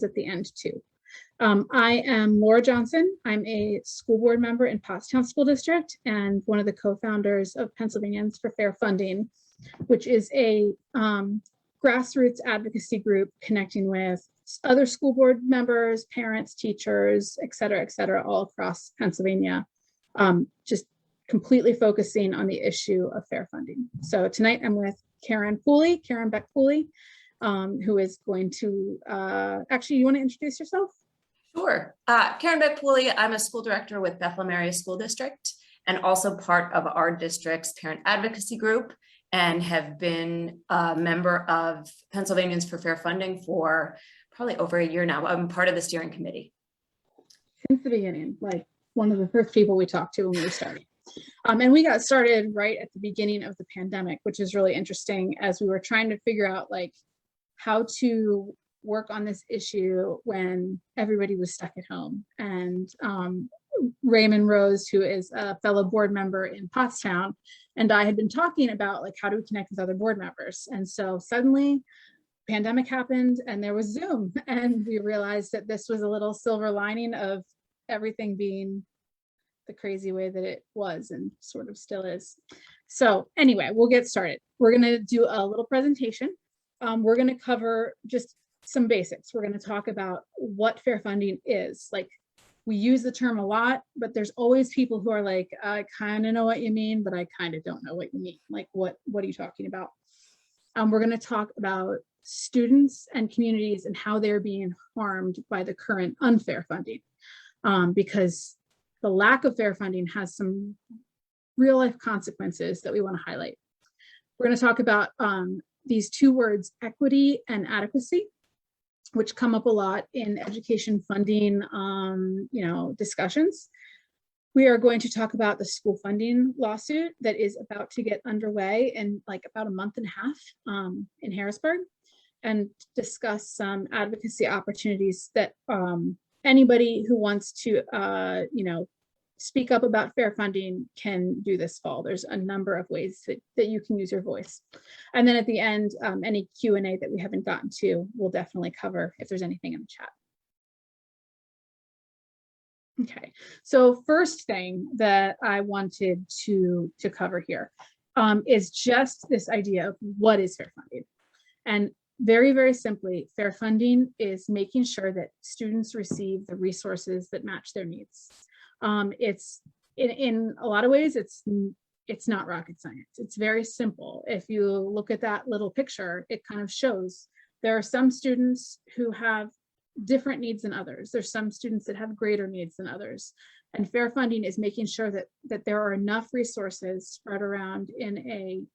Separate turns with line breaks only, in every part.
at the end too. I am Laura Johnson. I'm a school board member in Pottstown School District and one of the co-founders of Pennsylvanians for Fair Funding, which is a grassroots advocacy group connecting with other school board members, parents, teachers, et cetera, all across Pennsylvania, just completely focusing on the issue of fair funding. So tonight I'm with Karen Beck Pooley, who is going to, actually, you want to introduce yourself?
Sure. Karen Beck Pooley, I'm a school director with Bethlehem Area School District and also part of our district's parent advocacy group, and have been a member of Pennsylvanians for Fair Funding for probably over a year now. I'm part of the steering committee.
Since the beginning, like one of the first people we talked to when we were starting. And we got started right at the beginning of the pandemic, which is really interesting as we were trying to figure out like how to work on this issue when everybody was stuck at home. And Raymond Rose, who is a fellow board member in Pottstown, and I had been talking about like, how do we connect with other board members? And so suddenly pandemic happened and there was Zoom, and we realized that this was a little silver lining of everything being the crazy way that it was and sort of still is. So anyway, we'll get started. We're going to do a little presentation. We're going to cover just some basics. We're going to talk about what fair funding is. Like, we use the term a lot, but there's always people who are like, I kind of know what you mean, but I kind of don't know what you mean. Like, what are you talking about? We're going to talk about students and communities and how they're being harmed by the current unfair funding, because the lack of fair funding has some real life consequences that we want to highlight. We're going to talk about these two words, equity and adequacy, which come up a lot in education funding, discussions. We are going to talk about the school funding lawsuit that is about to get underway in like about a month and a half in Harrisburg, and discuss some advocacy opportunities that anybody who wants to, speak up about fair funding can do this fall. There's a number of ways that you can use your voice. And then at the end, any Q&A that we haven't gotten to, we'll definitely cover if there's anything in the chat. Okay, so first thing that I wanted to cover here is just this idea of what is fair funding. And very, very simply, fair funding is making sure that students receive the resources that match their needs. It's in a lot of ways, it's not rocket science. It's very simple. If you look at that little picture, it kind of shows there are some students who have different needs than others. There's some students that have greater needs than others. And fair funding is making sure that there are enough resources spread around in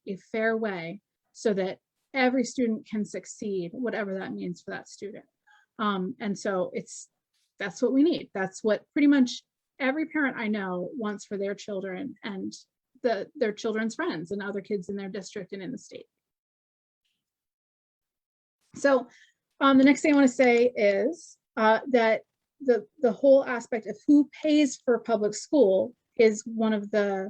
a fair way so that every student can succeed, whatever that means for that student. And so that's what we need. That's what pretty much every parent I know wants for their children and their children's friends and other kids in their district and in the state. So the next thing I want to say is that the whole aspect of who pays for public school is one of the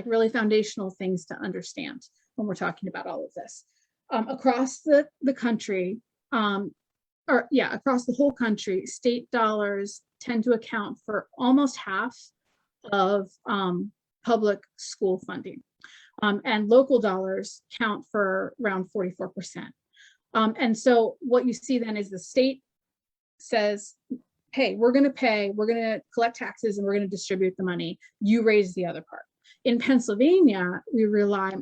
really foundational things to understand when we're talking about all of this. Across the country, across the whole country, state dollars tend to account for almost half of public school funding, and local dollars count for around 44%. And so what you see then is the state says, hey, we're going to collect taxes and we're going to distribute the money. You raise the other part. In Pennsylvania, we rely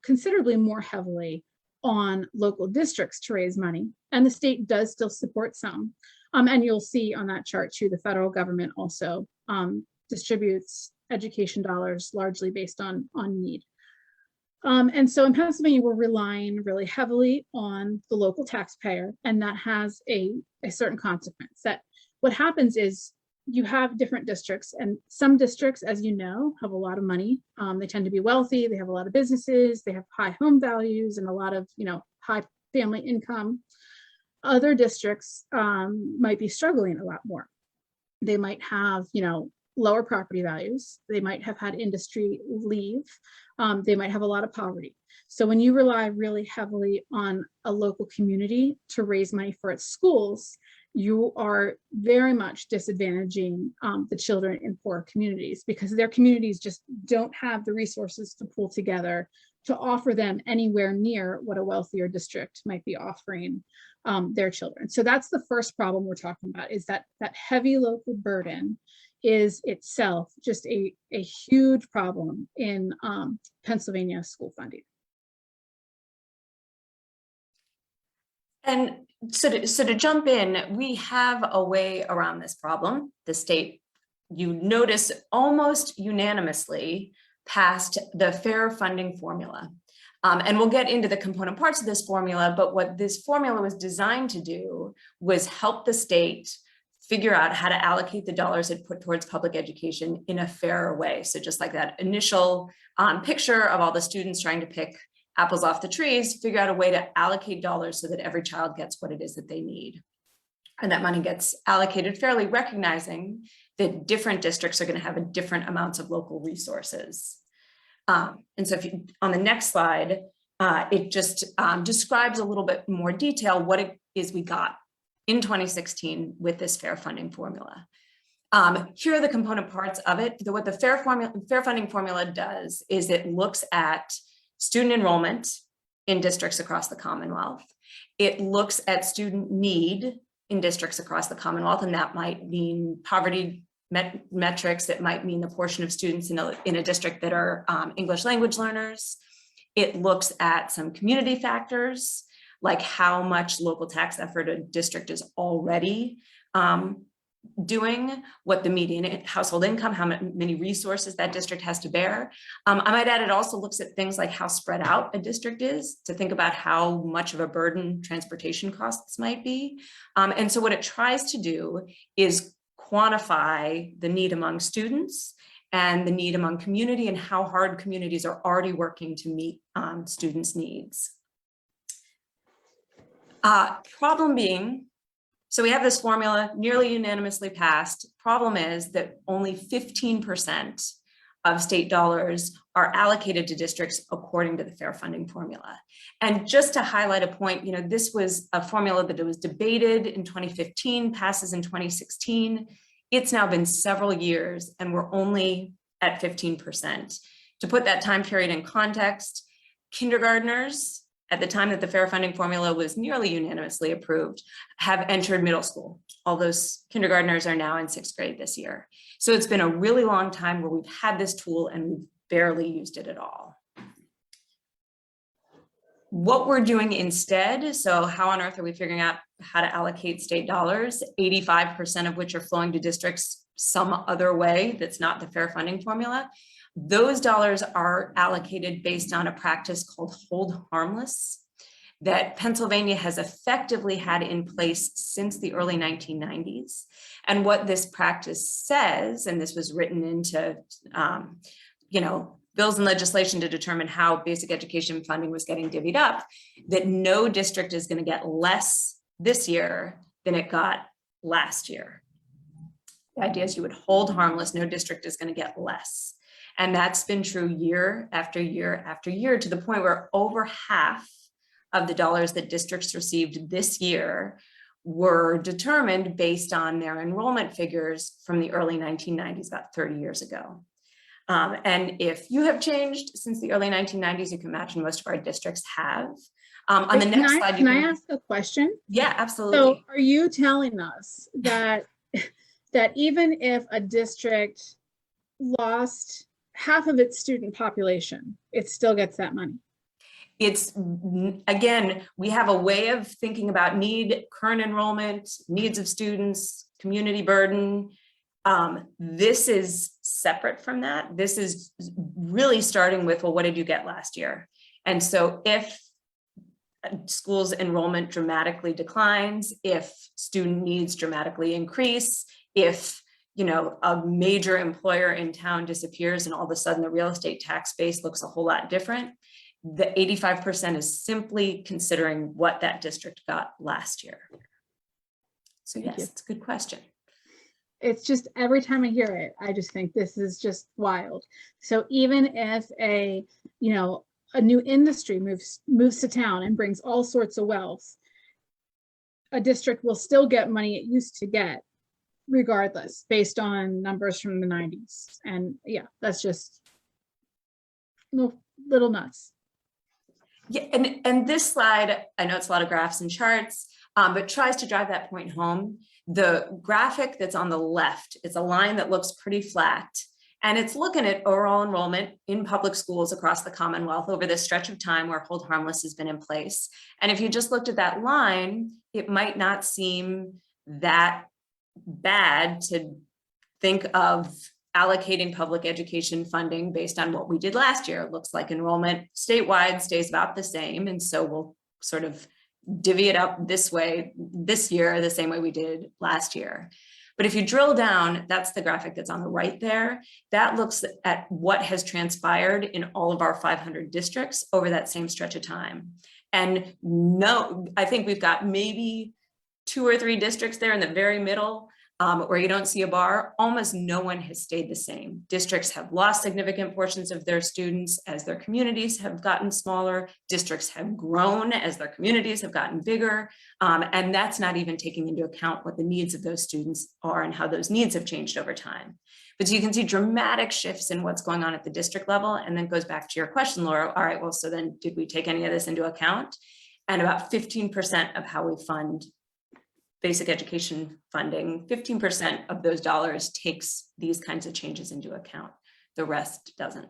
considerably more heavily on local districts to raise money, and the state does still support some. And you'll see on that chart too, the federal government also distributes education dollars largely based on need. And so in Pennsylvania, we're relying really heavily on the local taxpayer, and that has a certain consequence. That what happens is you have different districts, and some districts, as you know, have a lot of money. They tend to be wealthy, they have a lot of businesses, they have high home values and a lot of high family income. Other districts might be struggling a lot more. They might have, lower property values. They might have had industry leave. They might have a lot of poverty. So when you rely really heavily on a local community to raise money for its schools, you are very much disadvantaging the children in poor communities, because their communities just don't have the resources to pull together to offer them anywhere near what a wealthier district might be offering their children. So that's the first problem we're talking about, is that heavy local burden is itself just a huge problem in Pennsylvania school funding.
And so to jump in, we have a way around this problem. The state, you notice, almost unanimously passed the fair funding formula. And we'll get into the component parts of this formula, but what this formula was designed to do was help the state figure out how to allocate the dollars it put towards public education in a fairer way. So just like that initial picture of all the students trying to pick apples off the trees, figure out a way to allocate dollars so that every child gets what it is that they need. And that money gets allocated fairly, recognizing that different districts are going to have a different amounts of local resources. And so if you, on the next slide, it just describes a little bit more detail what it is we got in 2016 with this fair funding formula. Here are the component parts of it. What the fair funding formula does is it looks at student enrollment in districts across the Commonwealth. It looks at student need in districts across the Commonwealth, and that might mean poverty metrics. It might mean the portion of students in a district that are English language learners. It looks at some community factors, like how much local tax effort a district is already doing, what the median household income, how many resources that district has to bear. I might add, it also looks at things like how spread out a district is, to think about how much of a burden transportation costs might be. And so what it tries to do is quantify the need among students and the need among community, and how hard communities are already working to meet students' needs. Problem being, so we have this formula nearly unanimously passed. Problem is that only 15% of state dollars are allocated to districts according to the fair funding formula. And just to highlight a point, you know, this was a formula that was debated in 2015, passes in 2016. It's now been several years and we're only at 15%. To put that time period in context, kindergartners, at the time that the fair funding formula was nearly unanimously approved, have entered middle school. All those kindergartners are now in 6th grade this year. So it's been a really long time where we've had this tool and we've barely used it at all. What we're doing instead, so how on earth are we figuring out how to allocate state dollars, 85% of which are flowing to districts some other way that's not the fair funding formula? Those dollars are allocated based on a practice called hold harmless that Pennsylvania has effectively had in place since the early 1990s. And what this practice says, and this was written into, bills and legislation to determine how basic education funding was getting divvied up, that no district is going to get less this year than it got last year. The idea is you would hold harmless, no district is going to get less. And that's been true year after year after year, to the point where over half of the dollars that districts received this year were determined based on their enrollment figures from the early 1990s, about 30 years ago. And if you have changed since the early 1990s, you can imagine most of our districts have. On the next slide,
can I ask a question?
Yeah, absolutely.
So are you telling us that that even if a district lost half of its student population, it still gets that money?
It's, again, we have a way of thinking about need, current enrollment, needs of students, community burden. This is separate from that. This is really starting with, well, what did you get last year? And so if schools enrollment dramatically declines, if student needs dramatically increase, if a major employer in town disappears and all of a sudden the real estate tax base looks a whole lot different, the 85% is simply considering what that district got last year. So yes, it's a good question.
It's just, every time I hear it, I just think this is just wild. So even if a new industry moves to town and brings all sorts of wealth, a district will still get money it used to get regardless, based on numbers from the 90s. And yeah, that's just little nuts.
Yeah, and this slide, I know it's a lot of graphs and charts, but tries to drive that point home. The graphic that's on the left, it's a line that looks pretty flat, and it's looking at overall enrollment in public schools across the Commonwealth over this stretch of time where Hold Harmless has been in place. And if you just looked at that line, it might not seem that bad to think of allocating public education funding based on what we did last year. It looks like enrollment statewide stays about the same. And so we'll sort of divvy it up this way this year, the same way we did last year. But if you drill down, that's the graphic that's on the right there. That looks at what has transpired in all of our 500 districts over that same stretch of time. And no, I think we've got maybe 2 or 3 districts there in the very middle where you don't see a bar. Almost no one has stayed the same. Districts have lost significant portions of their students as their communities have gotten smaller. Districts have grown as their communities have gotten bigger. And that's not even taking into account what the needs of those students are and how those needs have changed over time. But you can see dramatic shifts in what's going on at the district level. And then goes back to your question, Laura. All right, well, so then did we take any of this into account? And about 15% of how we fund basic education funding, 15% of those dollars takes these kinds of changes into account. The rest doesn't.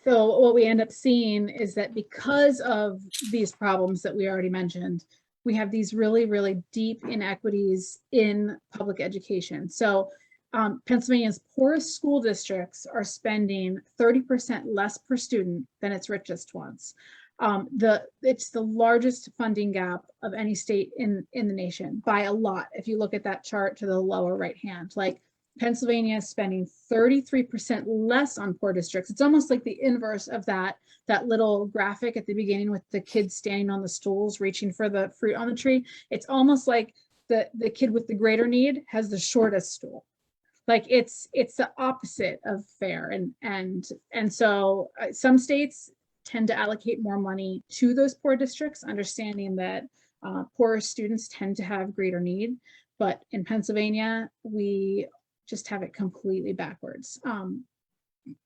So what we end up seeing is that because of these problems that we already mentioned, we have these really, really deep inequities in public education. So Pennsylvania's poorest school districts are spending 30% less per student than its richest ones. It's the largest funding gap of any state in the nation by a lot. If you look at that chart to the lower right hand, like Pennsylvania is spending 33% less on poor districts. It's almost like the inverse of that little graphic at the beginning with the kids standing on the stools reaching for the fruit on the tree. It's almost like the kid with the greater need has the shortest stool. Like it's the opposite of fair. And so some states tend to allocate more money to those poor districts, understanding that poorer students tend to have greater need. But in Pennsylvania, we just have it completely backwards.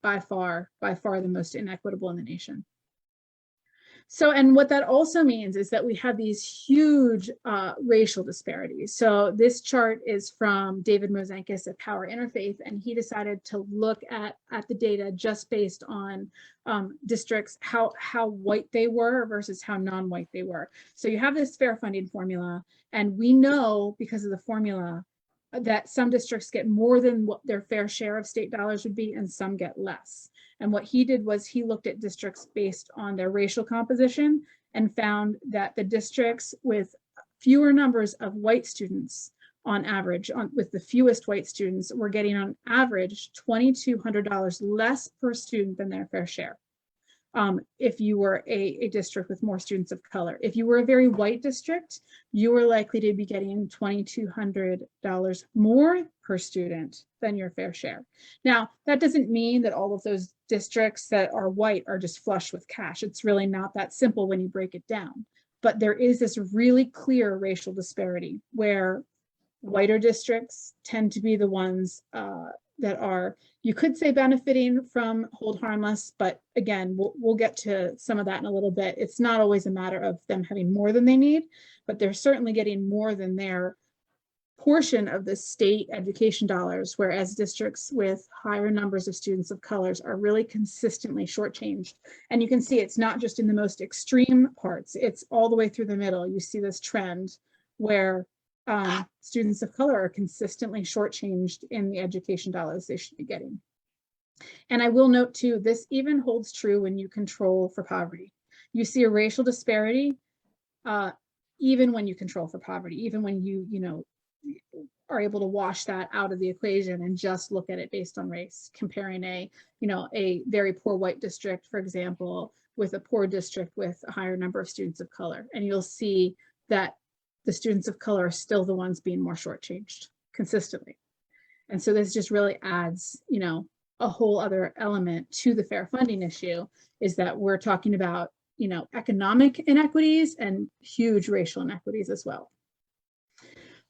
By far the most inequitable in the nation. So, and what that also means is that we have these huge racial disparities. So this chart is from David Mozankis at Power Interfaith, and he decided to look at the data just based on districts, how white they were versus how non-white they were. So you have this fair funding formula, and we know because of the formula that some districts get more than what their fair share of state dollars would be, and some get less. And what he did was he looked at districts based on their racial composition and found that the districts with fewer numbers of white students on average, with the fewest white students, were getting on average $2,200 less per student than their fair share. If you were a district with more students of color. If you were a very white district, you were likely to be getting $2,200 more per student than your fair share. Now, that doesn't mean that all of those districts that are white are just flush with cash. It's really not that simple when you break it down. But there is this really clear racial disparity where whiter districts tend to be the ones that are, you could say, benefiting from Hold Harmless, but again, we'll get to some of that in a little bit. It's not always a matter of them having more than they need, but they're certainly getting more than their portion of the state education dollars, whereas districts with higher numbers of students of colors are really consistently shortchanged. And you can see it's not just in the most extreme parts, it's all the way through the middle. You see this trend where students of color are consistently shortchanged in the education dollars they should be getting. And I will note too, this even holds true when you control for poverty. You see a racial disparity even when you control for poverty, even when you are able to wash that out of the equation and just look at it based on race, comparing a very poor white district, for example, with a poor district with a higher number of students of color. And you'll see that the students of color are still the ones being more shortchanged consistently. And so this just really adds, a whole other element to the fair funding issue, is that we're talking about you know, economic inequities and huge racial inequities as well.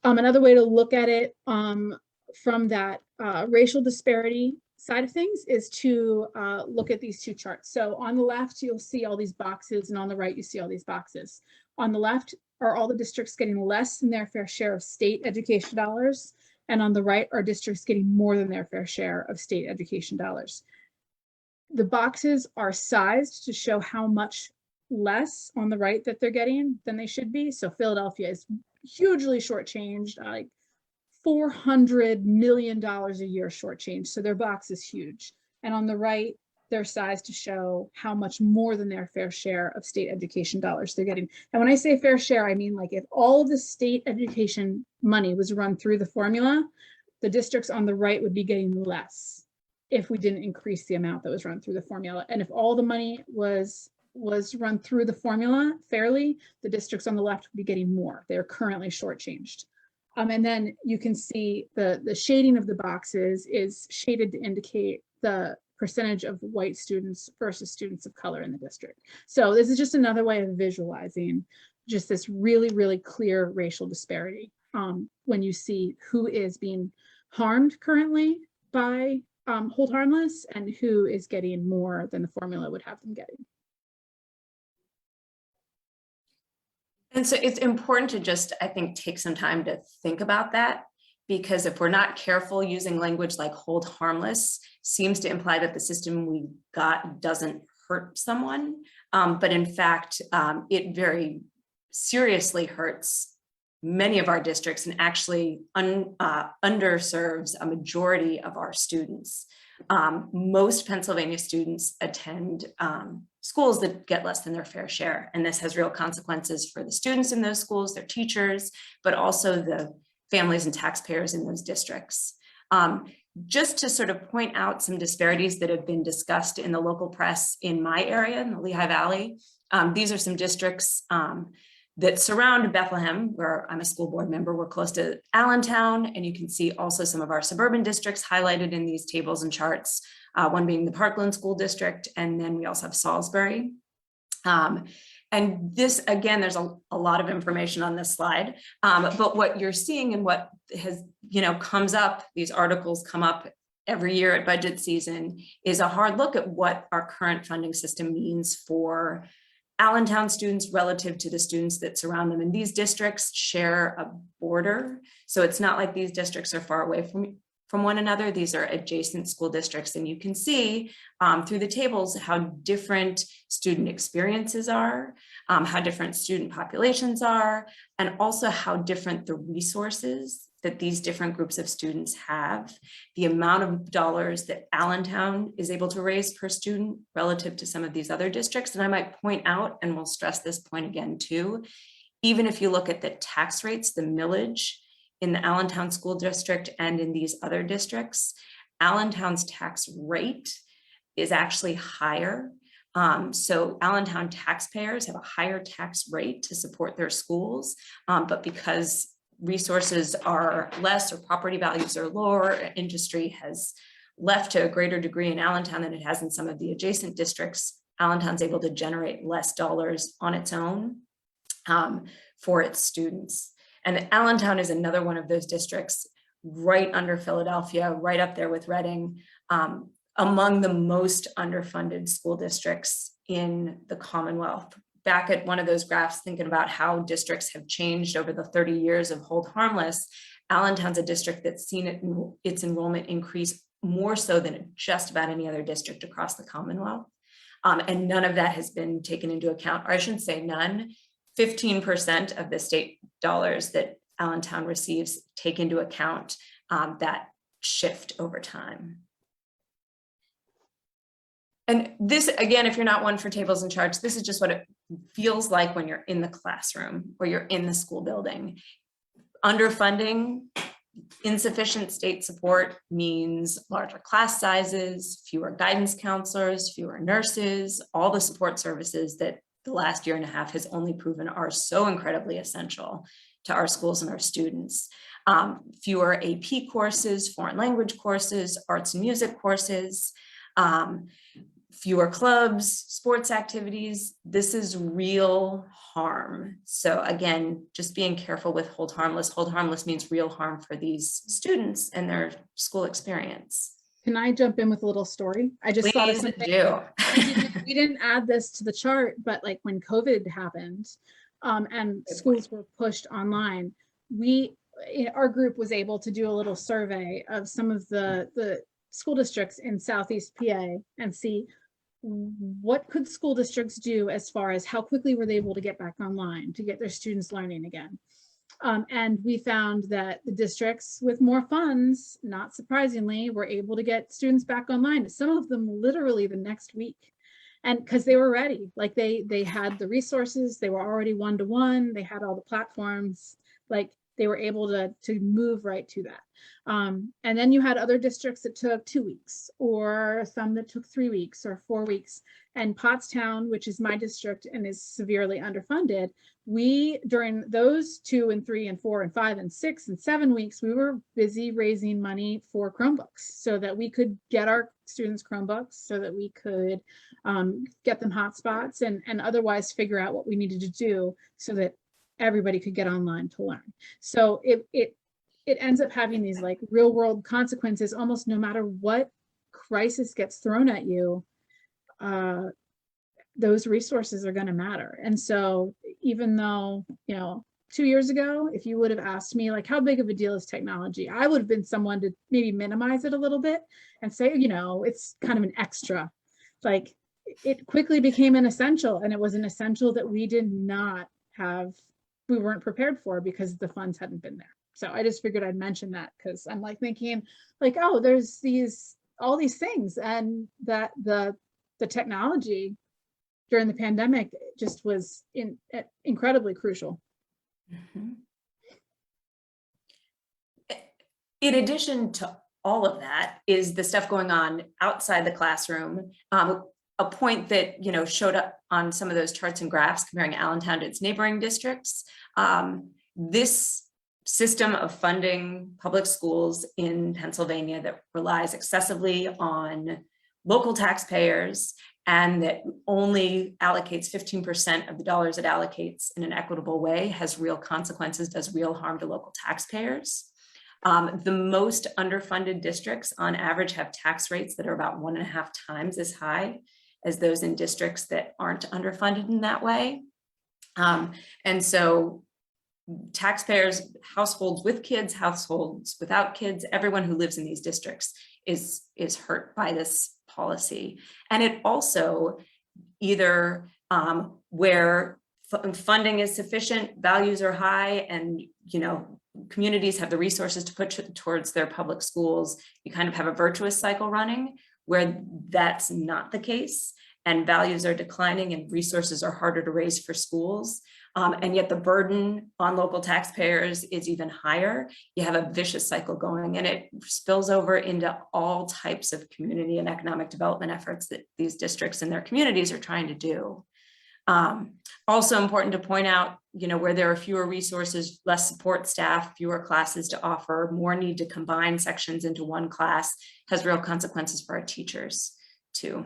Another way to look at it from that racial disparity side of things is to look at these two charts. So on the left, you'll see all these boxes, and on the right, you see all these boxes. On the left are all the districts getting less than their fair share of state education dollars, and on the right are districts getting more than their fair share of state education dollars. The boxes are sized to show how much less on the right that they're getting than they should be. So Philadelphia is hugely shortchanged, like $400 million a year shortchanged. So their box is huge. And on the right, they're sized to show how much more than their fair share of state education dollars they're getting. And when I say fair share, I mean like if all of the state education money was run through the formula, the districts on the right would be getting less if we didn't increase the amount that was run through the formula. And if all the money was run through the formula fairly, the districts on the left would be getting more. They're currently shortchanged. And then you can see the shading of the boxes is shaded to indicate the percentage of white students versus students of color in the district. So this is just another way of visualizing just this really, really clear racial disparity when you see who is being harmed currently by hold harmless and who is getting more than the formula would have them getting.
And so it's important to just, I think, take some time to think about that, because if we're not careful, using language like hold harmless seems to imply that the system we got doesn't hurt someone. But in fact, it very seriously hurts many of our districts and actually underserves a majority of our students. Most Pennsylvania students attend schools that get less than their fair share. And this has real consequences for the students in those schools, their teachers, but also the families and taxpayers in those districts. Just to sort of point out some disparities that have been discussed in the local press in my area, in the Lehigh Valley. These are some districts that surround Bethlehem, where I'm a school board member. We're close to Allentown, and you can see also some of our suburban districts highlighted in these tables and charts, one being the Parkland School District, and then we also have Salisbury. And this, again, there's a lot of information on this slide, but what you're seeing and what has, comes up, these articles come up every year at budget season, is a hard look at what our current funding system means for Allentown students relative to the students that surround them. And these districts share a border. So it's not like these districts are far away from one another. These are adjacent school districts. And you can see through the tables how different student experiences are, how different student populations are, and also how different the resources that these different groups of students have, the amount of dollars that Allentown is able to raise per student relative to some of these other districts. And I might point out, and we'll stress this point again too, even if you look at the tax rates, the millage in the Allentown School District and in these other districts, Allentown's tax rate is actually higher. So Allentown taxpayers have a higher tax rate to support their schools, but because resources are less or property values are lower, industry has left to a greater degree in Allentown than it has in some of the adjacent districts, Allentown's able to generate less dollars on its own for its students. And Allentown is another one of those districts right under Philadelphia, right up there with Reading, among the most underfunded school districts in the Commonwealth. Back at one of those graphs, thinking about how districts have changed over the 30 years of hold harmless, Allentown's a district that's seen its enrollment increase more so than just about any other district across the Commonwealth. And none of that has been taken into account, or I shouldn't say none, 15% of the state dollars that Allentown receives take into account that shift over time. And this, again, if you're not one for tables and charts, this is just what it feels like when you're in the classroom or you're in the school building. Underfunding, insufficient state support means larger class sizes, fewer guidance counselors, fewer nurses, all the support services that the last year and a half has only proven are so incredibly essential to our schools and our students. Fewer AP courses, foreign language courses, arts and music courses, fewer clubs, sports activities. This is real harm. So again, just being careful with hold harmless. Hold harmless means real harm for these students and their school experience.
Can I jump in with a little story? I just thought of
Please
something.
do.
We didn't add this to the chart, but like when COVID happened, and schools were pushed online, our group was able to do a little survey of some of the school districts in Southeast PA and see what could school districts do as far as how quickly were they able to get back online to get their students learning again. And we found that the districts with more funds, not surprisingly, were able to get students back online. Some of them literally the next week. And because they were ready, like they had the resources, they were already one-to-one, they had all the platforms, like they were able to move right to that. And then you had other districts that took 2 weeks, or some that took 3 weeks or 4 weeks. And Pottstown, which is my district and is severely underfunded, we, during those 2 and 3 and 4 and 5 and 6 and 7 weeks, we were busy raising money for Chromebooks so that we could get our students Chromebooks, so that we could get them hotspots and otherwise figure out what we needed to do so that everybody could get online to learn. So it ends up having these like real world consequences almost no matter what crisis gets thrown at you. Those resources are going to matter. And so even though, 2 years ago, if you would have asked me like, how big of a deal is technology? I would have been someone to maybe minimize it a little bit and say, it's kind of an extra. Like it quickly became an essential, and it was an essential that we weren't prepared for because the funds hadn't been there. So I just figured I'd mention that because I'm like thinking like, oh, there's all these things, and that the technology during the pandemic just was incredibly crucial.
Mm-hmm. In addition to all of that is the stuff going on outside the classroom. A point that showed up on some of those charts and graphs comparing Allentown to its neighboring districts. This system of funding public schools in Pennsylvania that relies excessively on local taxpayers and that only allocates 15% of the dollars it allocates in an equitable way has real consequences, does real harm to local taxpayers. The most underfunded districts on average have tax rates that are about 1.5 times as high as those in districts that aren't underfunded in that way. And so taxpayers, households with kids, households without kids, everyone who lives in these districts is hurt by this policy. And it also either where funding is sufficient, values are high, and communities have the resources to put towards their public schools, you kind of have a virtuous cycle running where that's not the case and values are declining and resources are harder to raise for schools. And yet the burden on local taxpayers is even higher. You have a vicious cycle going, and it spills over into all types of community and economic development efforts that these districts and their communities are trying to do. Also important to point out, where there are fewer resources, less support staff, fewer classes to offer, more need to combine sections into one class has real consequences for our teachers too.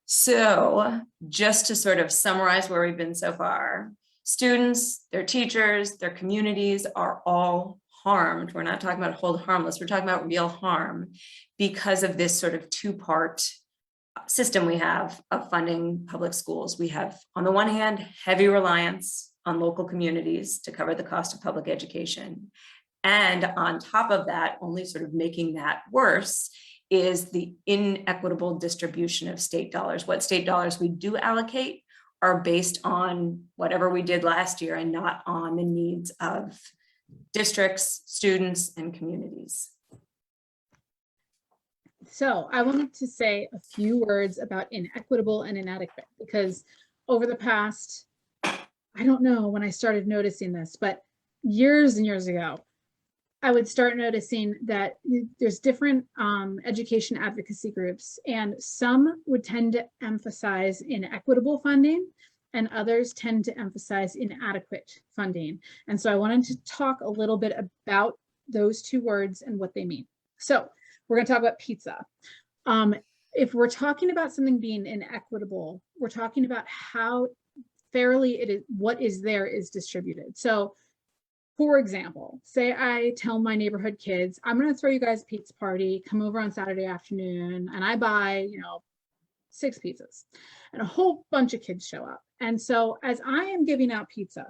So just to sort of summarize where we've been so far, students, their teachers, their communities are all harmed. We're not talking about hold harmless, we're talking about real harm because of this sort of two-part system we have of funding public schools. We have, on the one hand, heavy reliance on local communities to cover the cost of public education. And on top of that, only sort of making that worse is the inequitable distribution of state dollars. What state dollars we do allocate are based on whatever we did last year and not on the needs of districts, students, and communities.
So I wanted to say a few words about inequitable and inadequate, because over the past, I don't know when I started noticing this, but years and years ago, I would start noticing that there's different education advocacy groups, and some would tend to emphasize inequitable funding and others tend to emphasize inadequate funding. And so I wanted to talk a little bit about those two words and what they mean. So we're going to talk about pizza. If we're talking about something being inequitable, we're talking about how fairly it is, what is there is distributed. So for example, say I tell my neighborhood kids, I'm going to throw you guys a pizza party, come over on Saturday afternoon, and I buy, 6 pizzas, and a whole bunch of kids show up. And so as I am giving out pizza,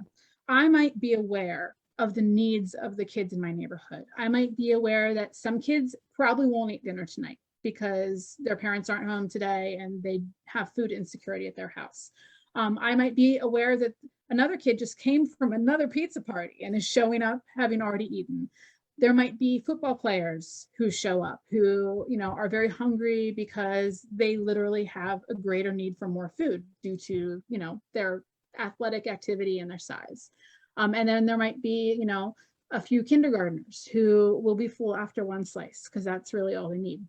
I might be aware of the needs of the kids in my neighborhood. I might be aware that some kids probably won't eat dinner tonight because their parents aren't home today and they have food insecurity at their house. I might be aware that another kid just came from another pizza party and is showing up having already eaten. There might be football players who show up who, are very hungry because they literally have a greater need for more food due to, their athletic activity and their size. And then there might be, a few kindergartners who will be full after one slice because that's really all they need.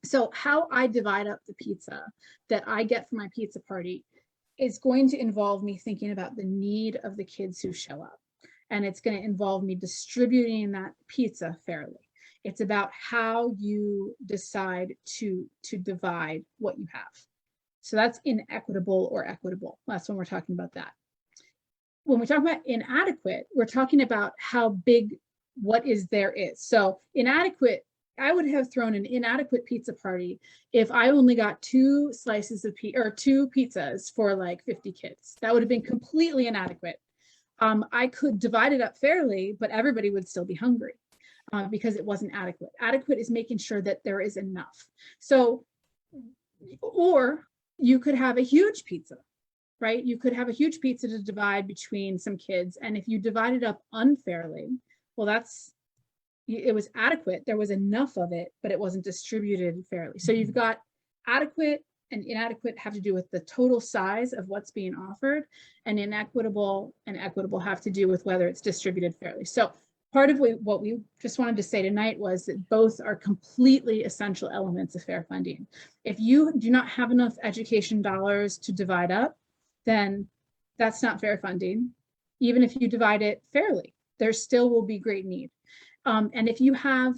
So how I divide up the pizza that I get for my pizza party is going to involve me thinking about the need of the kids who show up. And it's going to involve me distributing that pizza fairly. It's about how you decide to divide what you have. So that's inequitable or equitable. That's when we're talking about that. When we talk about inadequate, we're talking about how big what is there is. So inadequate, I would have thrown an inadequate pizza party if I only got 2 slices of pizza or 2 pizzas for like 50 kids. That would have been completely inadequate. I could divide it up fairly, but everybody would still be hungry because it wasn't adequate. Adequate is making sure that there is enough. So, or you could have a huge pizza, right? You could have a huge pizza to divide between some kids. And if you divide it up unfairly, well, it was adequate. There was enough of it, but it wasn't distributed fairly. So you've got adequate and inadequate have to do with the total size of what's being offered, and inequitable and equitable have to do with whether it's distributed fairly. So part of what we just wanted to say tonight was that both are completely essential elements of fair funding. If you do not have enough education dollars to divide up, then that's not fair funding. Even if you divide it fairly, there still will be great need. And if you have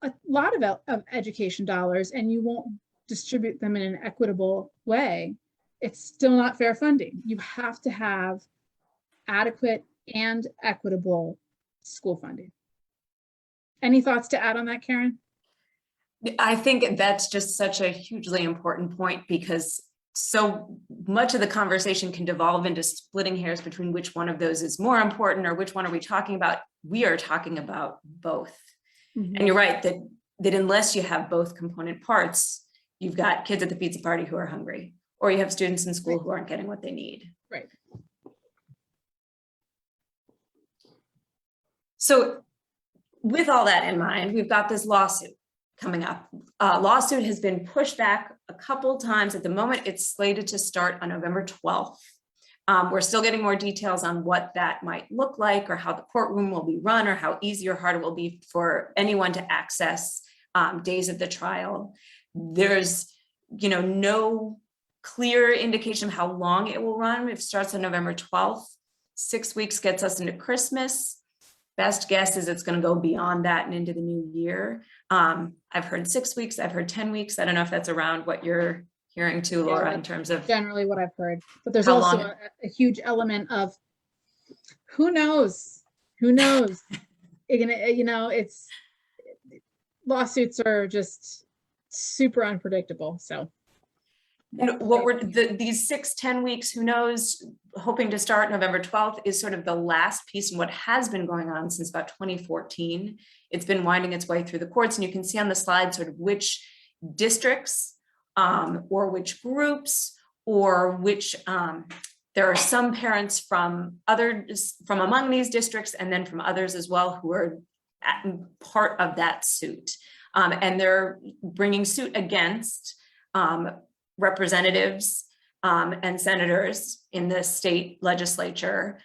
a lot of education dollars and you won't distribute them in an equitable way, it's still not fair funding. You have to have adequate and equitable school funding. Any thoughts to add on that, Karen?
I think that's just such a hugely important point, because so much of the conversation can devolve into splitting hairs between which one of those is more important or which one are we talking about. We are talking about both. Mm-hmm. And you're right that unless you have both component parts, you've got kids at the pizza party who are hungry, or you have students in school who aren't getting what they need.
Right.
So with all that in mind, we've got this lawsuit coming up. Lawsuit has been pushed back a couple times. At the moment, it's slated to start on November 12th. We're still getting more details on what that might look like, or how the courtroom will be run, or how easy or hard it will be for anyone to access days of the trial. There's, no clear indication of how long it will run. It starts on November 12th. 6 weeks gets us into Christmas. Best guess is it's going to go beyond that and into the new year. I've heard 6 weeks. I've heard 10 weeks. I don't know if that's around what you're hearing too, Laura, in terms of
generally what I've heard. But there's also a huge element of who knows. It's lawsuits are just super unpredictable. So
and what we're these 6-10 weeks, who knows, hoping to start November 12th is sort of the last piece in what has been going on since about 2014. It's been winding its way through the courts, and you can see on the slide sort of which districts or which groups, or which there are some parents from among these districts, and then from others as well, who are part of that suit. And they're bringing suit against representatives and senators in the state legislature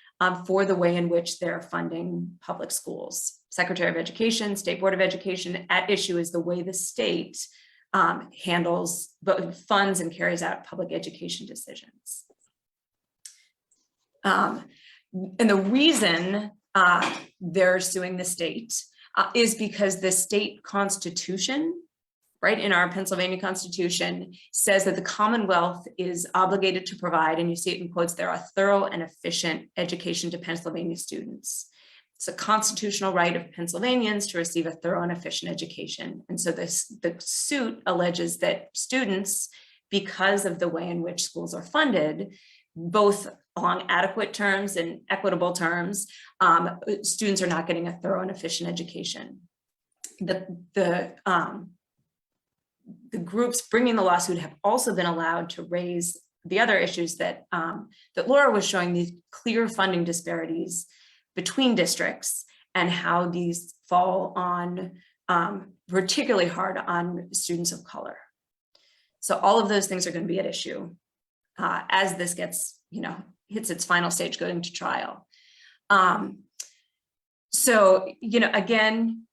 for the way in which they're funding public schools. Secretary of Education, State Board of Education. At issue is the way the state handles, both funds and carries out public education decisions. And the reason they're suing the state is because the state constitution right in our Pennsylvania Constitution, says that the Commonwealth is obligated to provide, and you see it in quotes there, a thorough and efficient education to Pennsylvania students. It's a constitutional right of Pennsylvanians to receive a thorough and efficient education. And so the suit alleges that students, because of the way in which schools are funded, both along adequate terms and equitable terms, students are not getting a thorough and efficient education. The groups bringing the lawsuit have also been allowed to raise the other issues that that Laura was showing, these clear funding disparities between districts and how these fall on particularly hard on students of color. So all of those things are going to be at issue as this gets, hits its final stage going to trial. So, again,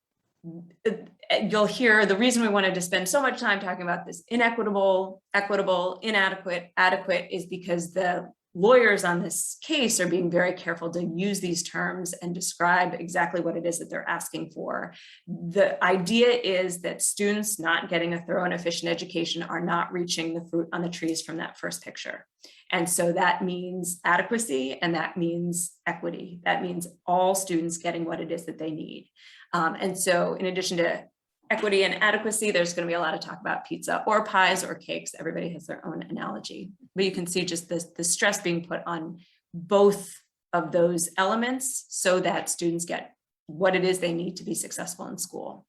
you'll hear the reason we wanted to spend so much time talking about this inequitable, equitable, inadequate, adequate is because the lawyers on this case are being very careful to use these terms and describe exactly what it is that they're asking for. The idea is that students not getting a thorough and efficient education are not reaching the fruit on the trees from that first picture. And so that means adequacy, and that means equity. That means all students getting what it is that they need. And so in addition to equity and adequacy, there's going to be a lot of talk about pizza or pies or cakes. Everybody has their own analogy, but you can see just the stress being put on both of those elements so that students get what it is they need to be successful in school.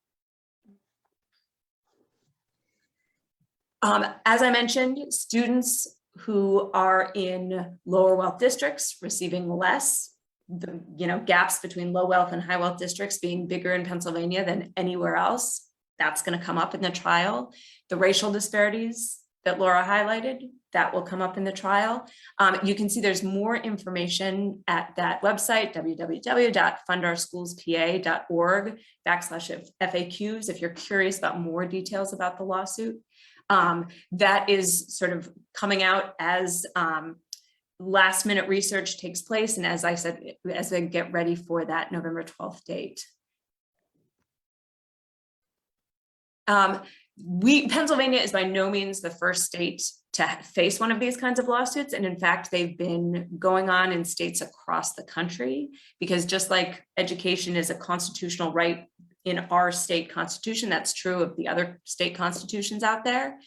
As I mentioned, students who are in lower wealth districts receiving less, the gaps between low wealth and high wealth districts being bigger in Pennsylvania than anywhere else. That's going to come up in the trial. The racial disparities that Laura highlighted, that will come up in the trial. You can see there's more information at that website, www.fundourschoolspa.org/FAQs, if you're curious about more details about the lawsuit. That is sort of coming out as last minute research takes place. And as I said, as they get ready for that November 12th date. Pennsylvania is by no means the first state to face one of these kinds of lawsuits. And in fact, they've been going on in states across the country, because just like education is a constitutional right in our state constitution, that's true of the other state constitutions out there.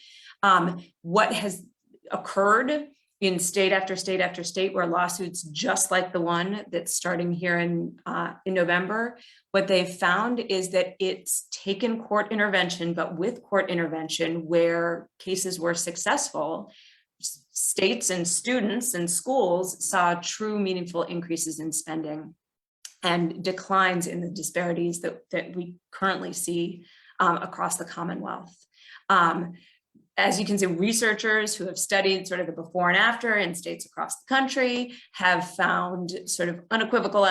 What has occurred in state after state after state where lawsuits just like the one that's starting here in November, what they've found is that it's taken court intervention, but with court intervention where cases were successful, states and students and schools saw true meaningful increases in spending and declines in the disparities that we currently see across the Commonwealth. As you can see, researchers who have studied sort of the before and after in states across the country have found sort of unequivocal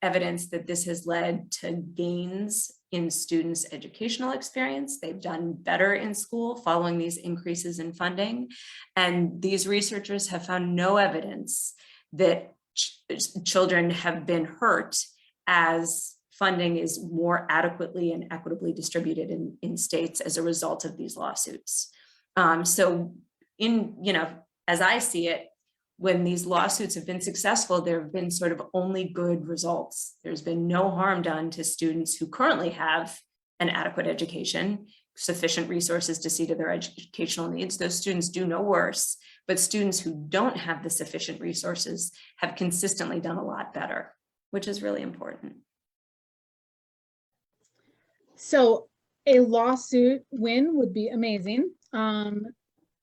evidence that this has led to gains in students' educational experience. They've done better in school following these increases in funding. And these researchers have found no evidence that children have been hurt as funding is more adequately and equitably distributed in states as a result of these lawsuits. So as I see it, when these lawsuits have been successful, there have been sort of only good results. There's been no harm done to students who currently have an adequate education, sufficient resources to see to their educational needs. Those students do no worse, but students who don't have the sufficient resources have consistently done a lot better, which is really important.
So a lawsuit win would be amazing.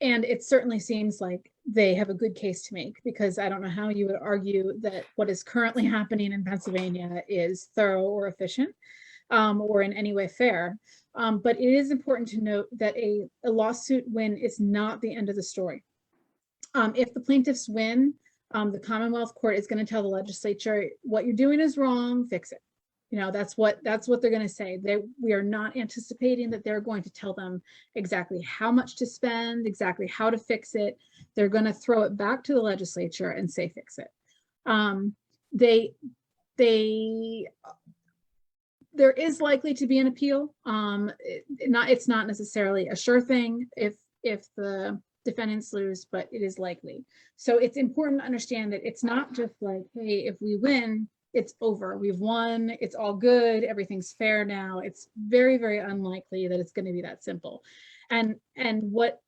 And it certainly seems like they have a good case to make, because I don't know how you would argue that what is currently happening in Pennsylvania is thorough or efficient, or in any way fair. But it is important to note that a lawsuit win is not the end of the story. If the plaintiffs win, the Commonwealth Court is going to tell the legislature, what you're doing is wrong, fix it. That's what they're going to say. We are not anticipating that they're going to tell them exactly how much to spend, exactly how to fix it. They're going to throw it back to the legislature and say, fix it. There's there is likely to be an appeal. It's not necessarily a sure thing if the defendants lose, but it is likely. So it's important to understand that it's not just like, hey, if we win, it's over. We've won. It's all good. Everything's fair now. It's very, very unlikely that it's going to be that simple. And what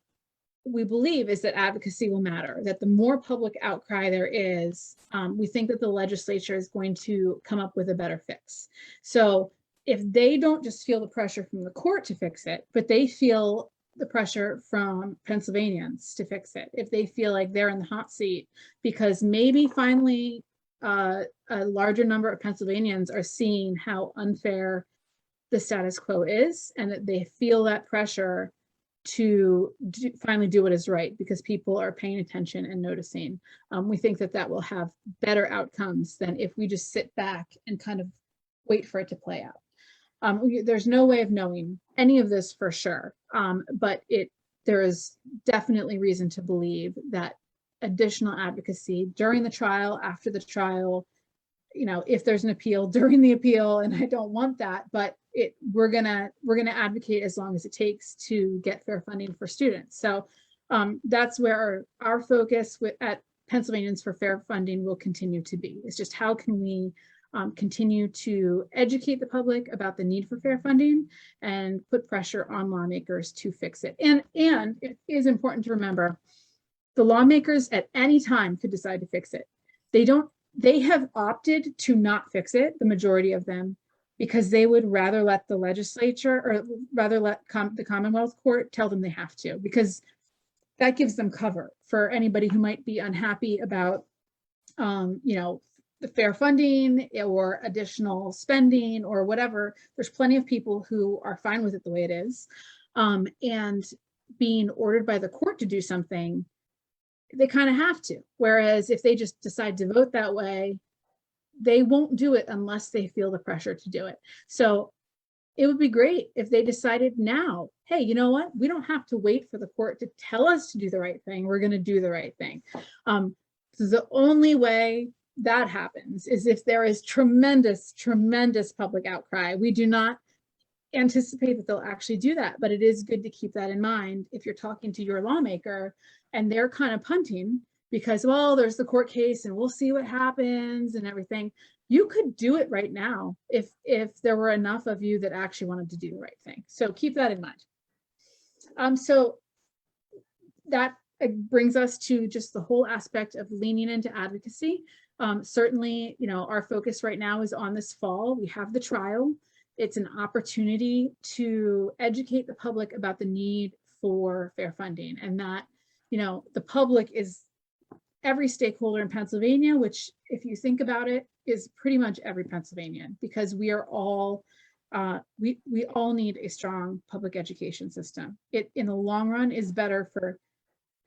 we believe is that advocacy will matter, that the more public outcry there is, we think that the legislature is going to come up with a better fix. So if they don't just feel the pressure from the court to fix it, but they feel the pressure from Pennsylvanians to fix it, if they feel like they're in the hot seat because maybe finally a larger number of Pennsylvanians are seeing how unfair the status quo is, and that they feel that pressure to finally do what is right because people are paying attention and noticing. We think that that will have better outcomes than if we just sit back and kind of wait for it to play out. There's no way of knowing any of this for sure, but there is definitely reason to believe that additional advocacy during the trial, after the trial, if there's an appeal, during the appeal, and I don't want that, but we're gonna advocate as long as it takes to get fair funding for students. So that's where our focus at Pennsylvanians for Fair Funding will continue to be. It's just how can we continue to educate the public about the need for fair funding and put pressure on lawmakers to fix it. And it is important to remember, the lawmakers at any time could decide to fix it. They have opted to not fix it, the majority of them, because they would rather let the legislature or rather let the Commonwealth Court tell them they have to, because that gives them cover for anybody who might be unhappy about, the fair funding or additional spending or whatever. There's plenty of people who are fine with it the way it is. And being ordered by the court to do something, they kind of have to. Whereas if they just decide to vote that way, they won't do it unless they feel the pressure to do it. So it would be great if they decided now, hey, you know what? We don't have to wait for the court to tell us to do the right thing. We're going to do the right thing. The only way that happens is if there is tremendous, tremendous public outcry. We do not anticipate that they'll actually do that, but it is good to keep that in mind if you're talking to your lawmaker and they're kind of punting because, well, there's the court case and we'll see what happens and everything. You could do it right now if there were enough of you that actually wanted to do the right thing. So keep that in mind. So that brings us to just the whole aspect of leaning into advocacy. Certainly, our focus right now is on this fall. We have the trial. It's an opportunity to educate the public about the need for fair funding, and that, the public is every stakeholder in Pennsylvania, which, if you think about it, is pretty much every Pennsylvanian, because we are all, we all need a strong public education system. It, in the long run, is better for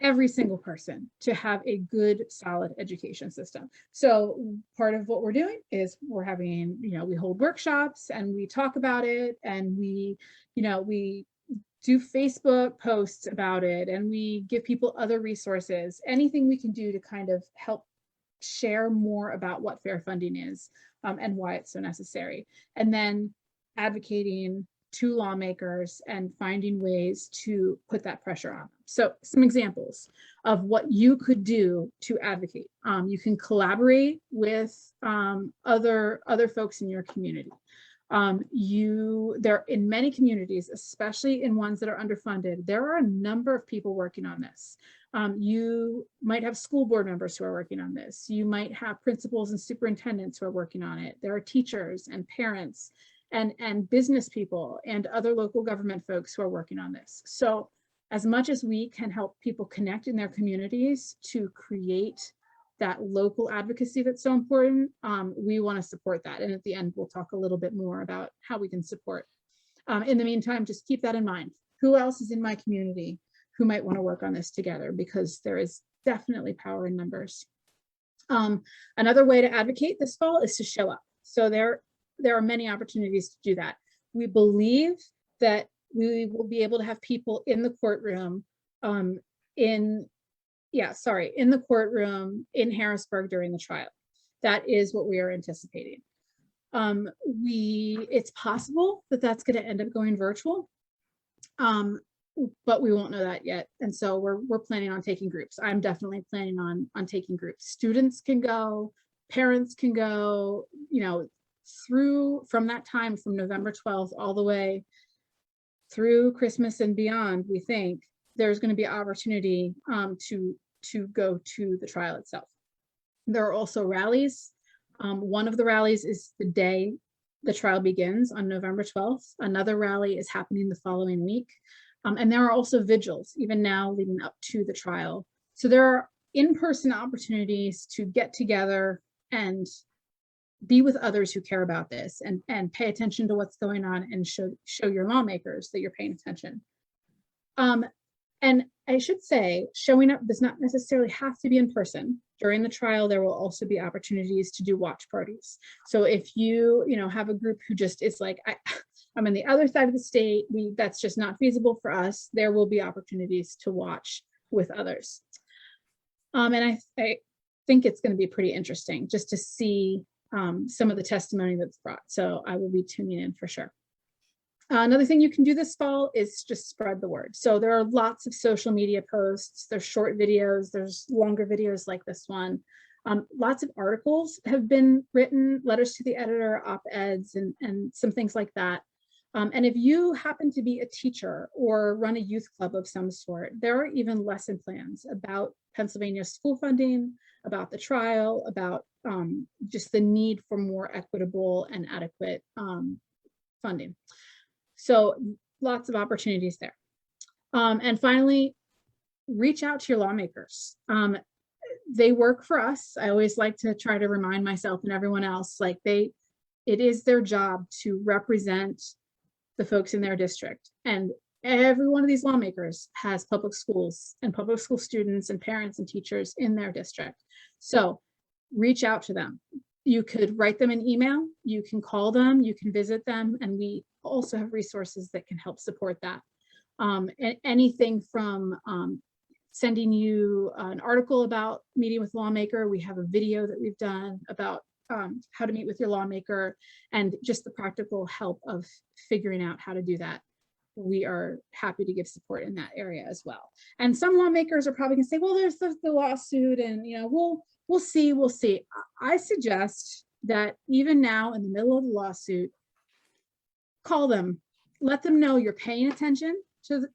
every single person to have a good, solid education system. So part of what we're doing is we're having, we hold workshops and we talk about it, and we do Facebook posts about it, and we give people other resources, anything we can do to kind of help share more about what fair funding is and why it's so necessary. And then advocating to lawmakers and finding ways to put that pressure on them. So some examples of what you could do to advocate. You can collaborate with other folks in your community. There in many communities, especially in ones that are underfunded, there are a number of people working on this. You might have school board members who are working on this. You might have principals and superintendents who are working on it. There are teachers and parents and business people and other local government folks who are working on this. So as much as we can help people connect in their communities to create that local advocacy that's so important, we want to support that. And at the end, we'll talk a little bit more about how we can support. In the meantime, just keep that in mind. Who else is in my community who might want to work on this together? Because there is definitely power in numbers. Another way to advocate this fall is to show up. So there are many opportunities to do that. We believe that we will be able to have people in the courtroom in the courtroom in Harrisburg during the trial. That is what we are anticipating. It's possible that that's going to end up going virtual, but we won't know that yet. And so we're planning on taking groups. I'm definitely planning on taking groups. Students can go, parents can go, you know, from that time, from November 12th all the way through Christmas and beyond. We think there's going to be opportunity to go to the trial itself. There are also rallies. One of the rallies is the day the trial begins on November 12th. Another rally is happening the following week. And there are also vigils, even now leading up to the trial. So there are in-person opportunities to get together and be with others who care about this, and pay attention to what's going on, and show your lawmakers that you're paying attention. And I should say, showing up does not necessarily have to be in person. During the trial, there will also be opportunities to do watch parties. So if you have a group who just is like, I'm on the other side of the state, that's just not feasible for us, there will be opportunities to watch with others. And I think it's going to be pretty interesting just to see some of the testimony that's brought. So I will be tuning in for sure. Another thing you can do this fall is just spread the word. So there are lots of social media posts, there's short videos, there's longer videos like this one. Lots of articles have been written, letters to the editor, op-eds, and some things like that. And if you happen to be a teacher or run a youth club of some sort, there are even lesson plans about Pennsylvania school funding, about the trial, about just the need for more equitable and adequate funding. So lots of opportunities there. And finally, reach out to your lawmakers. They work for us. I always like to try to remind myself and everyone else, like it is their job to represent the folks in their district. And every one of these lawmakers has public schools and public school students and parents and teachers in their district. So reach out to them. You could write them an email, you can call them, you can visit them, and we also have resources that can help support that. Anything from sending you an article about meeting with lawmaker. We have a video that we've done about how to meet with your lawmaker, and just the practical help of figuring out how to do that. We are happy to give support in that area as well. And some lawmakers are probably gonna say, well, there's the lawsuit, and we'll see. I suggest that even now in the middle of the lawsuit, call them, let them know you're paying attention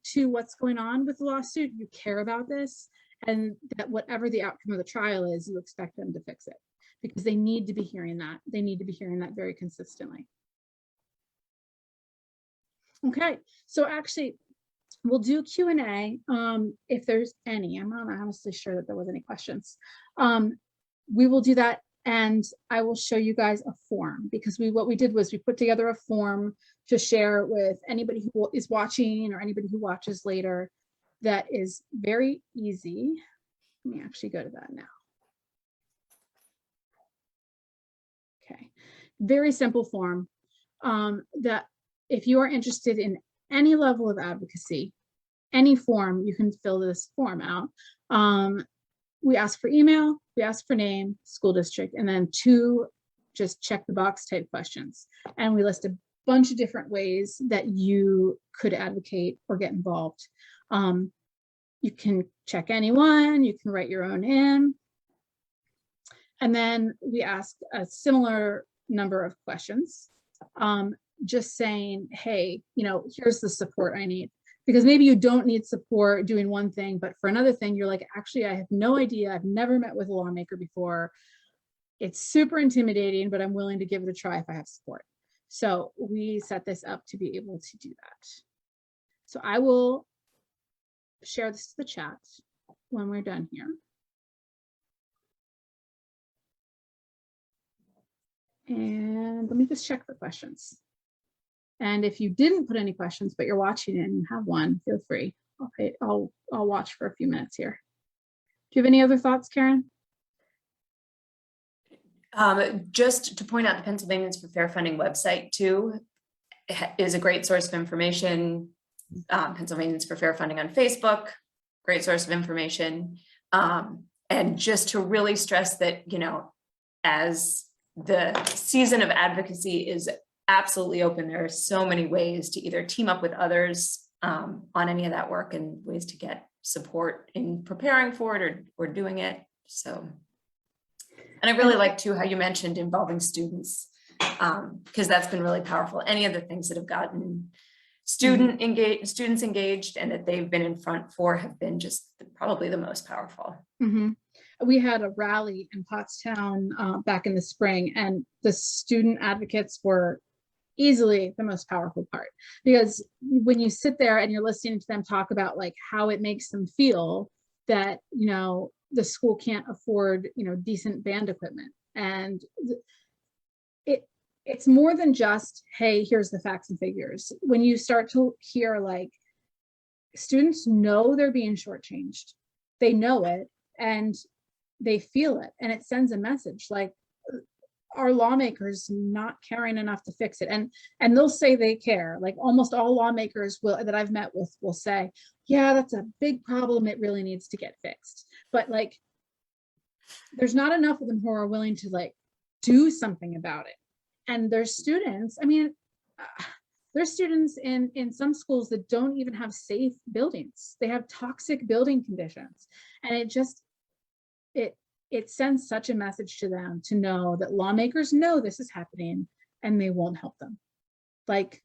to what's going on with the lawsuit, you care about this, and that whatever the outcome of the trial is, you expect them to fix it, because they need to be hearing that. They need to be hearing that very consistently. Okay, so actually we'll do Q&A if there's any. I'm not honestly sure that there was any questions. We will do that, and I will show you guys a form, because what we did was we put together a form to share with anybody who is watching or anybody who watches later. That is very easy. Let me actually go to that now. Okay, very simple form that if you are interested in any level of advocacy, any form, you can fill this form out. We ask for email, we ask for name, school district, and then 2 just check the box type questions. And we list a bunch of different ways that you could advocate or get involved. You can check anyone, you can write your own in. And then we ask a similar number of questions, just saying, hey, here's the support I need. Because maybe you don't need support doing one thing, but for another thing, you're like, actually, I have no idea. I've never met with a lawmaker before. It's super intimidating, but I'm willing to give it a try if I have support. So we set this up to be able to do that. So I will share this to the chat when we're done here. And let me just check for questions. And if you didn't put any questions, but you're watching it and you have one, feel free. Okay, I'll watch for a few minutes here. Do you have any other thoughts, Karen?
Just to point out, the Pennsylvanians for Fair Funding website too is a great source of information. Pennsylvanians for Fair Funding on Facebook, great source of information. And just to really stress that, as the season of advocacy is absolutely open. There are so many ways to either team up with others on any of that work and ways to get support in preparing for it or doing it. So, and I really like too how you mentioned involving students, because that's been really powerful. Any of the things that have gotten students engaged and that they've been in front for have been just probably the most powerful.
We had a rally in Pottstown back in the spring, and the student advocates were easily the most powerful part, because when you sit there and you're listening to them talk about like how it makes them feel that, you know, the school can't afford, you know, decent band equipment, and it's more than just, hey, here's the facts and figures. When you start to hear like students know they're being shortchanged, they know it and they feel it, and it sends a message like our lawmakers not caring enough to fix it. And they'll say they care. Like almost all lawmakers that I've met with will say, yeah, that's a big problem. It really needs to get fixed. But like, there's not enough of them who are willing to like do something about it. And there's students, I mean, there's students in some schools that don't even have safe buildings. They have toxic building conditions. And it sends such a message to them to know that lawmakers know this is happening and they won't help them. Like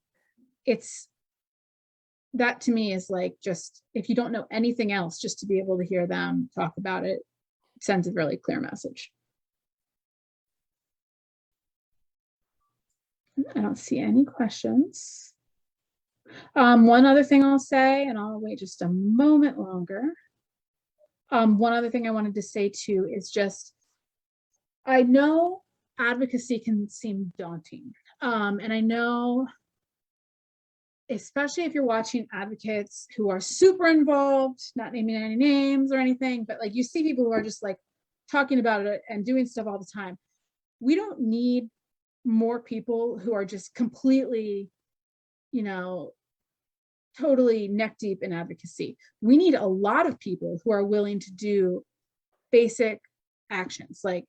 that to me is like, just, if you don't know anything else, just to be able to hear them talk about it sends a really clear message. I don't see any questions. One other thing I'll say, and I'll wait just a moment longer. One other thing I wanted to say too is just, I know advocacy can seem daunting. And I know, especially if you're watching advocates who are super involved, not naming any names or anything, but like you see people who are just like talking about it and doing stuff all the time. We don't need more people who are just completely, you know, totally neck deep in advocacy. We need a lot of people who are willing to do basic actions. Like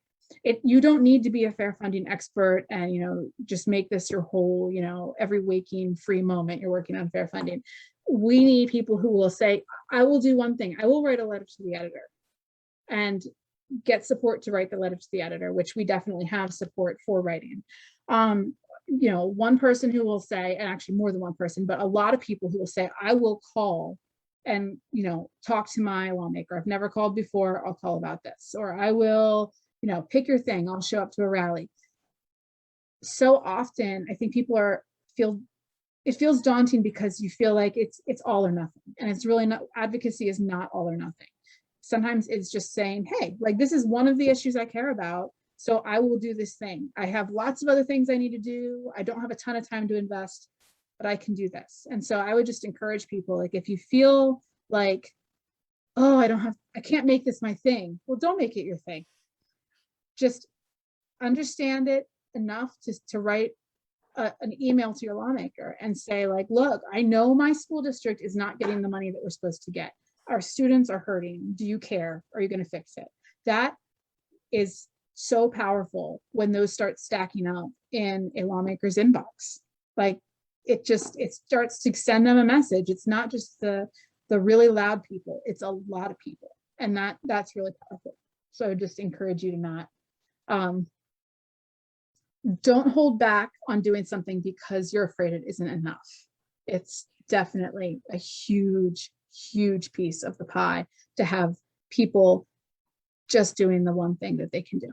you don't need to be a fair funding expert and, you know, just make this your whole, you know, every waking free moment you're working on fair funding. We need people who will say, I will do one thing. I will write a letter to the editor and get support to write the letter to the editor, which we definitely have support for writing. You know, one person who will say, and actually more than one person, but a lot of people who will say, I will call and, you know, talk to my lawmaker. I've never called before, I'll call about this. Or I will, you know, pick your thing, I'll show up to a rally. So often, I think people it feels daunting because you feel like it's all or nothing. And it's really not, advocacy is not all or nothing. Sometimes it's just saying, hey, like this is one of the issues I care about. So I will do this thing. I have lots of other things I need to do. I don't have a ton of time to invest, but I can do this. And so I would just encourage people, like, if you feel like, oh, I can't make this my thing. Well, don't make it your thing. Just understand it enough to write an email to your lawmaker and say like, look, I know my school district is not getting the money that we're supposed to get. Our students are hurting. Do you care? Are you going to fix it? That is so powerful when those start stacking up in a lawmaker's inbox. Like it starts to send them a message. It's not just the really loud people, it's a lot of people. And that's really powerful. So I would just encourage you to not, don't hold back on doing something because you're afraid it isn't enough. It's definitely a huge, huge piece of the pie to have people just doing the one thing that they can do.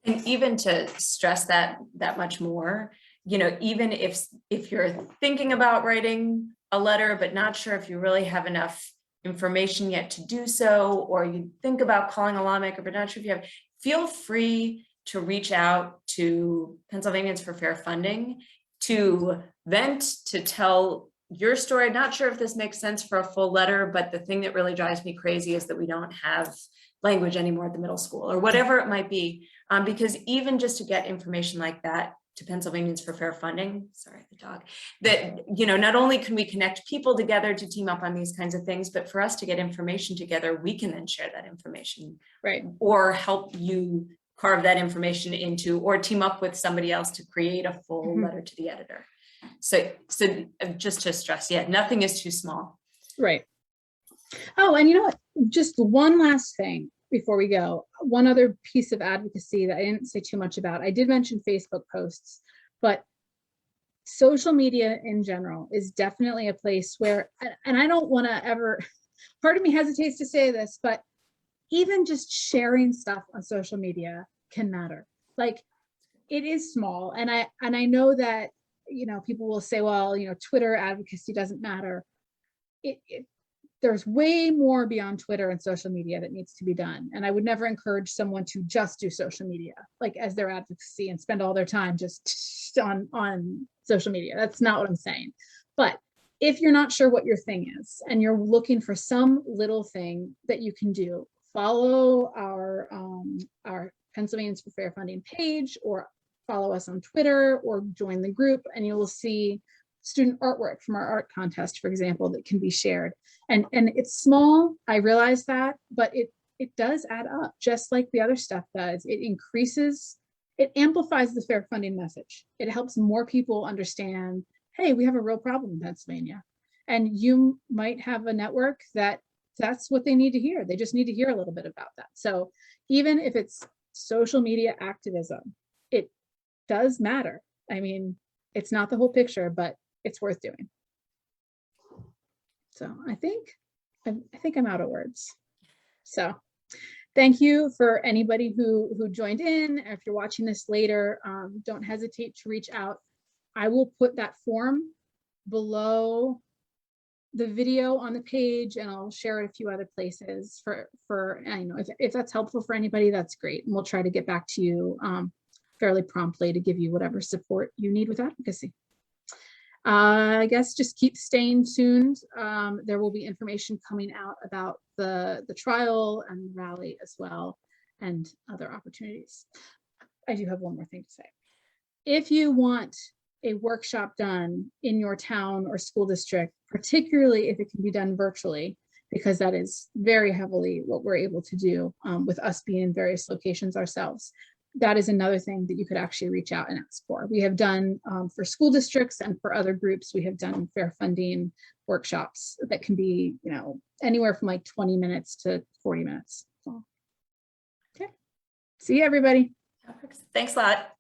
And even to stress that much more, you know, even if you're thinking about writing a letter, but not sure if you really have enough information yet to do so, or you think about calling a lawmaker, but not sure if you have, feel free to reach out to Pennsylvanians for Fair Funding to vent, to tell your story. I'm not sure if this makes sense for a full letter, but the thing that really drives me crazy is that we don't have language anymore at the middle school or whatever it might be. Because even just to get information like that to Pennsylvanians for Fair Funding, sorry, the dog, that, you know, not only can we connect people together to team up on these kinds of things, but for us to get information together, we can then share that information,
right?
Or help you carve that information into, or team up with somebody else to create a full
Mhm.
letter to the editor. So just to stress, yeah, nothing is too small.
Right. Oh, and you know what? Just one last thing before we go. One other piece of advocacy that I didn't say too much about. I did mention Facebook posts, but social media in general is definitely a place where, and I don't want to ever, part of me hesitates to say this, but even just sharing stuff on social media can matter. Like, it is small, and I know that, you know, people will say, well, you know, Twitter advocacy doesn't matter. There's way more beyond Twitter and social media that needs to be done. And I would never encourage someone to just do social media, like as their advocacy, and spend all their time just on social media. That's not what I'm saying. But if you're not sure what your thing is and you're looking for some little thing that you can do, follow our Pennsylvanians for Fair Funding page, or follow us on Twitter, or join the group, and you will see student artwork from our art contest, for example, that can be shared. And it's small, I realize that, but it does add up, just like the other stuff does. It increases, it amplifies the fair funding message. It helps more people understand, hey, we have a real problem in Pennsylvania. And you might have a network that's what they need to hear. They just need to hear a little bit about that. So even if it's social media activism, it does matter. I mean, it's not the whole picture, but it's worth doing. So I think I'm out of words. So thank you for anybody who joined in. If you're watching this later, don't hesitate to reach out. I will put that form below the video on the page, and I'll share it a few other places for you know, if that's helpful for anybody, that's great. And we'll try to get back to you fairly promptly to give you whatever support you need with advocacy. I guess just keep staying tuned. There will be information coming out about the trial and the rally as well, and other opportunities. I do have one more thing to say. If you want a workshop done in your town or school district, particularly if it can be done virtually, because that is very heavily what we're able to do with us being in various locations ourselves, that is another thing that you could actually reach out and ask for. We have done for school districts and for other groups, we have done fair funding workshops that can be, you know, anywhere from like 20 minutes to 40 minutes. So, okay. See you, everybody.
Thanks a lot.